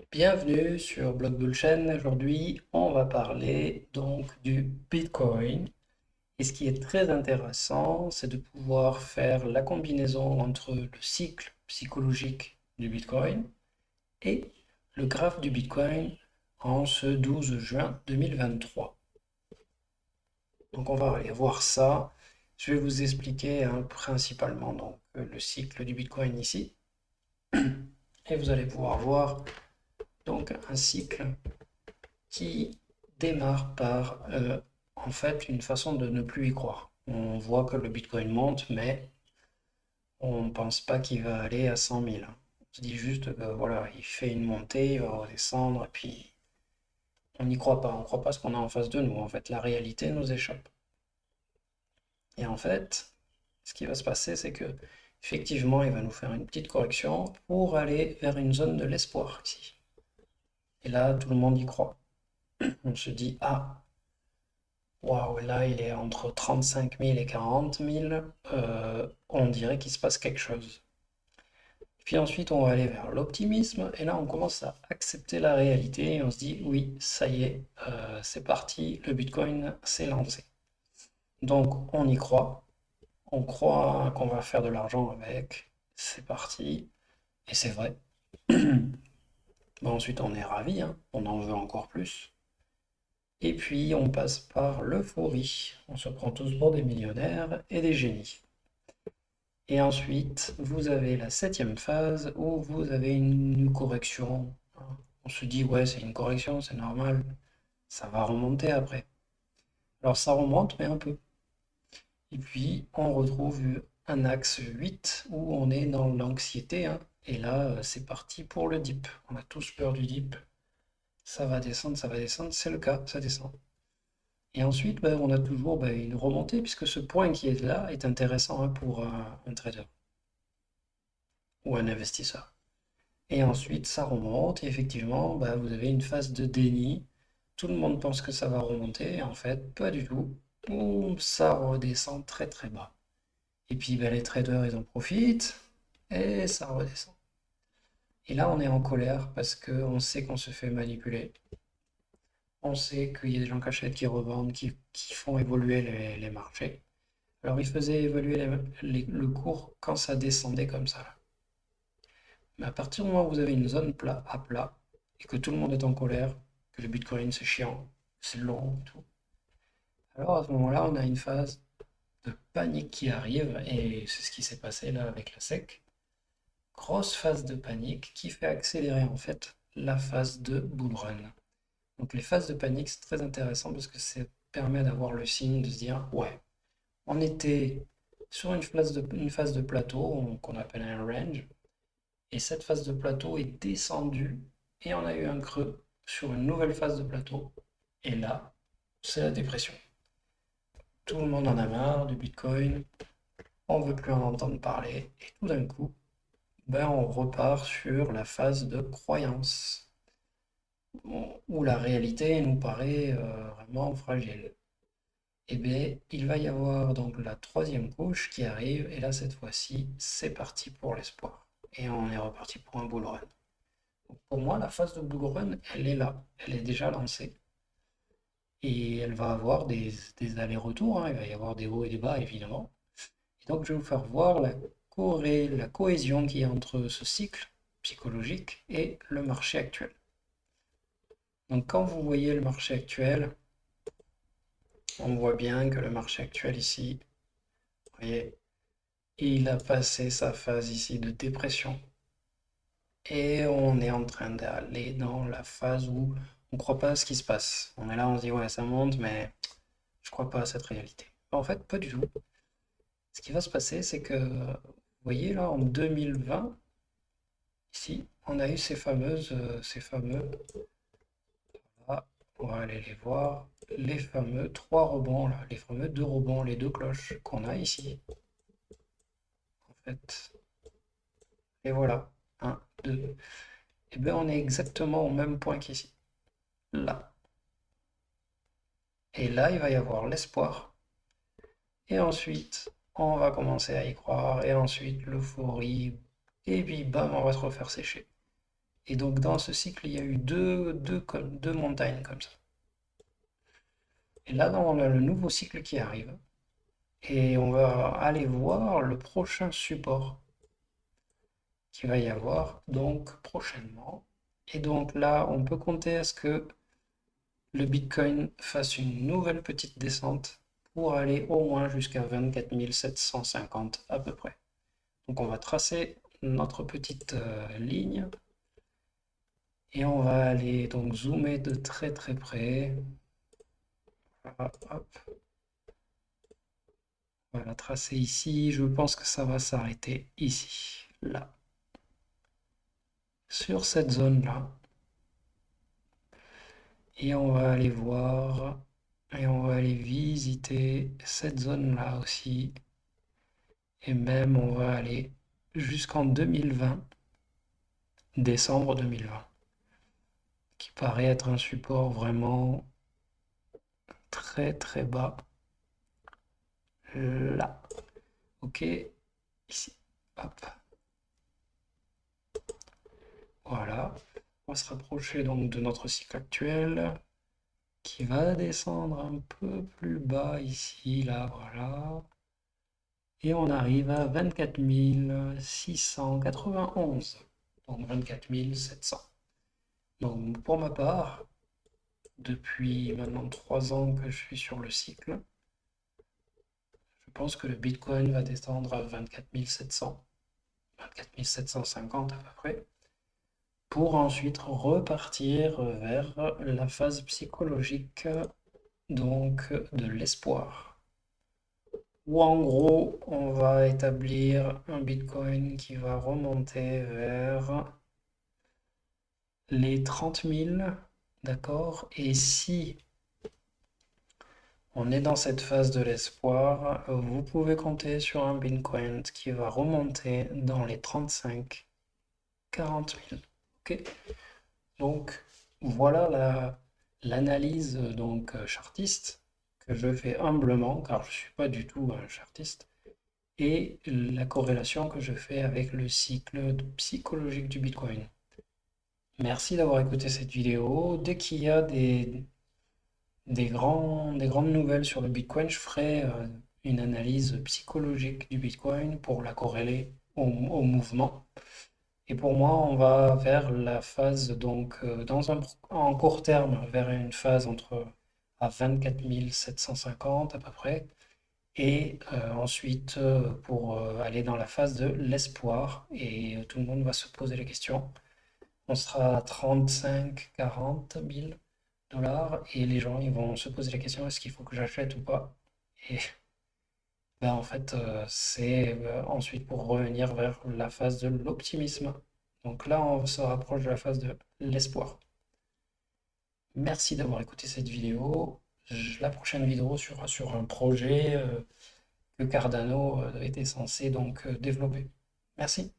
Bienvenue sur Block Bullchain. Aujourd'hui, on va parler donc du Bitcoin. Et ce qui est très intéressant, c'est de pouvoir faire la combinaison entre le cycle psychologique du Bitcoin et le graphe du Bitcoin en ce 12 juin 2023. Donc on va aller voir ça. Je vais vous expliquer principalement le cycle du Bitcoin ici. Et vous allez pouvoir voir donc un cycle qui démarre par en fait une façon de ne plus y croire. On voit que le Bitcoin monte, mais on ne pense pas qu'il va aller à 100 000. On se dit juste que voilà, il fait une montée, il va redescendre, et puis on n'y croit pas. On ne croit pas ce qu'on a en face de nous. En fait, la réalité nous échappe. Et en fait, ce qui va se passer, c'est que effectivement, il va nous faire une petite correction pour aller vers une zone de l'espoir ici. Et là, tout le monde y croit. On se dit, ah, waouh, là, il est entre 35 000 et 40 000. On dirait qu'il se passe quelque chose. Puis ensuite, on va aller vers l'optimisme. Et là, on commence à accepter la réalité. Et on se dit, oui, ça y est, c'est parti. Le Bitcoin s'est lancé. Donc, on y croit. On croit qu'on va faire de l'argent avec. C'est parti. Et c'est vrai. Bon, ensuite, on est ravi, hein. On en veut encore plus. Et puis, on passe par l'euphorie. On se prend tous pour des millionnaires et des génies. Et ensuite, vous avez la septième phase où vous avez une correction. On se dit, ouais, c'est une correction, c'est normal, ça va remonter après. Alors ça remonte, mais un peu. Et puis, on retrouve un axe 8 où on est dans l'anxiété, hein. Et là, c'est parti pour le dip. On a tous peur du dip. Ça va descendre, c'est le cas, ça descend. Et ensuite, ben, on a toujours une remontée, puisque ce point qui est là est intéressant, hein, pour un trader ou un investisseur. Et ensuite, ça remonte, et effectivement, bah, vous avez une phase de déni. Tout le monde pense que ça va remonter, et en fait, pas du tout. Boum, ça redescend très très bas. Et puis, bah, les traders, ils en profitent, et ça redescend. Et là, on est en colère parce qu'on sait qu'on se fait manipuler. On sait qu'il y a des gens qui achètent, qui revendent, qui font évoluer les marchés. Alors, ils faisaient évoluer le cours quand ça descendait comme ça, là. Mais à partir du moment où vous avez une zone à plat et que tout le monde est en colère, que le Bitcoin c'est chiant, c'est long et tout, alors à ce moment-là, on a une phase de panique qui arrive et c'est ce qui s'est passé là avec la SEC. Grosse phase de panique qui fait accélérer en fait la phase de bull run. Donc les phases de panique, c'est très intéressant parce que ça permet d'avoir le signe de se dire, ouais, on était sur une phase de plateau qu'on appelle un range. Et cette phase de plateau est descendue et on a eu un creux sur une nouvelle phase de plateau. Et là, c'est la dépression. Tout le monde en a marre du Bitcoin, on ne veut plus en entendre parler. Et tout d'un coup, ben, on repart sur la phase de croyance, où la réalité nous paraît vraiment fragile. Et bien, il va y avoir donc la troisième couche qui arrive, et là, cette fois-ci, c'est parti pour l'espoir. Et on est reparti pour un bull run. Pour moi, la phase de bull run, elle est là, elle est déjà lancée. Et elle va avoir des allers-retours, hein. Il va y avoir des hauts et des bas, évidemment. Et donc, je vais vous faire voir la cohésion qui est entre ce cycle psychologique et le marché actuel. Donc, quand vous voyez le marché actuel, on voit bien que le marché actuel ici, vous voyez, il a passé sa phase ici de dépression. Et on est en train d'aller dans la phase où on ne croit pas à ce qui se passe. On est là, on se dit, ouais, ça monte, mais je crois pas à cette réalité. En fait, pas du tout. Ce qui va se passer, c'est que, vous voyez, là, en 2020, ici, on a eu ces fameux, là, on va aller les voir, les fameux trois rebonds, là, les fameux deux rebonds, les deux cloches qu'on a ici, en fait. Et voilà, un, deux. Et bien, on est exactement au même point qu'ici, là. Et là, il va y avoir l'espoir. Et ensuite, on va commencer à y croire. Et ensuite, l'euphorie. Et puis, bam, on va se refaire sécher. Et donc dans ce cycle, il y a eu deux montagnes comme ça. Et là, on a le nouveau cycle qui arrive. Et on va aller voir le prochain support qu'il va y avoir donc prochainement. Et donc là, on peut compter à ce que le Bitcoin fasse une nouvelle petite descente pour aller au moins jusqu'à 24 750 à peu près. Donc on va tracer notre petite ligne et on va aller donc zoomer de très très près. Voilà, hop. On va la tracer ici. Je pense que ça va s'arrêter ici, là, sur cette zone-là. Et on va aller voir et on va aller visiter cette zone-là aussi. Et même on va aller jusqu'en 2020, décembre 2020, qui paraît être un support vraiment très très bas. Là. Ok, ici. Hop. Voilà. On va se rapprocher donc de notre cycle actuel qui va descendre un peu plus bas ici, là, voilà. Et on arrive à 24 691, donc 24 700. Donc pour ma part, depuis maintenant 3 ans que je suis sur le cycle, je pense que le Bitcoin va descendre à 24 700, 24 750 à peu près, pour ensuite repartir vers la phase psychologique donc de l'espoir. Où en gros, on va établir un Bitcoin qui va remonter vers les 30 000, d'accord? Et si on est dans cette phase de l'espoir, vous pouvez compter sur un Bitcoin qui va remonter dans les 35, 40 000. Ok? Donc voilà l'analyse donc chartiste que je fais humblement, car je ne suis pas du tout un chartiste, et la corrélation que je fais avec le cycle psychologique du Bitcoin. Merci d'avoir écouté cette vidéo. Dès qu'il y a des grandes nouvelles sur le Bitcoin, je ferai une analyse psychologique du Bitcoin pour la corréler au mouvement. Et pour moi, on va vers la phase, donc, en court terme, vers une phase entre à 24 750 à peu près, et ensuite pour aller dans la phase de l'espoir, et tout le monde va se poser la question. On sera à 35, 40 000 dollars, et les gens ils vont se poser la question, est-ce qu'il faut que j'achète ou pas? Et ben, en fait, c'est ensuite pour revenir vers la phase de l'optimisme. Donc là, on se rapproche de la phase de l'espoir. Merci d'avoir écouté cette vidéo. La prochaine vidéo sera sur un projet que Cardano était censé donc développer. Merci.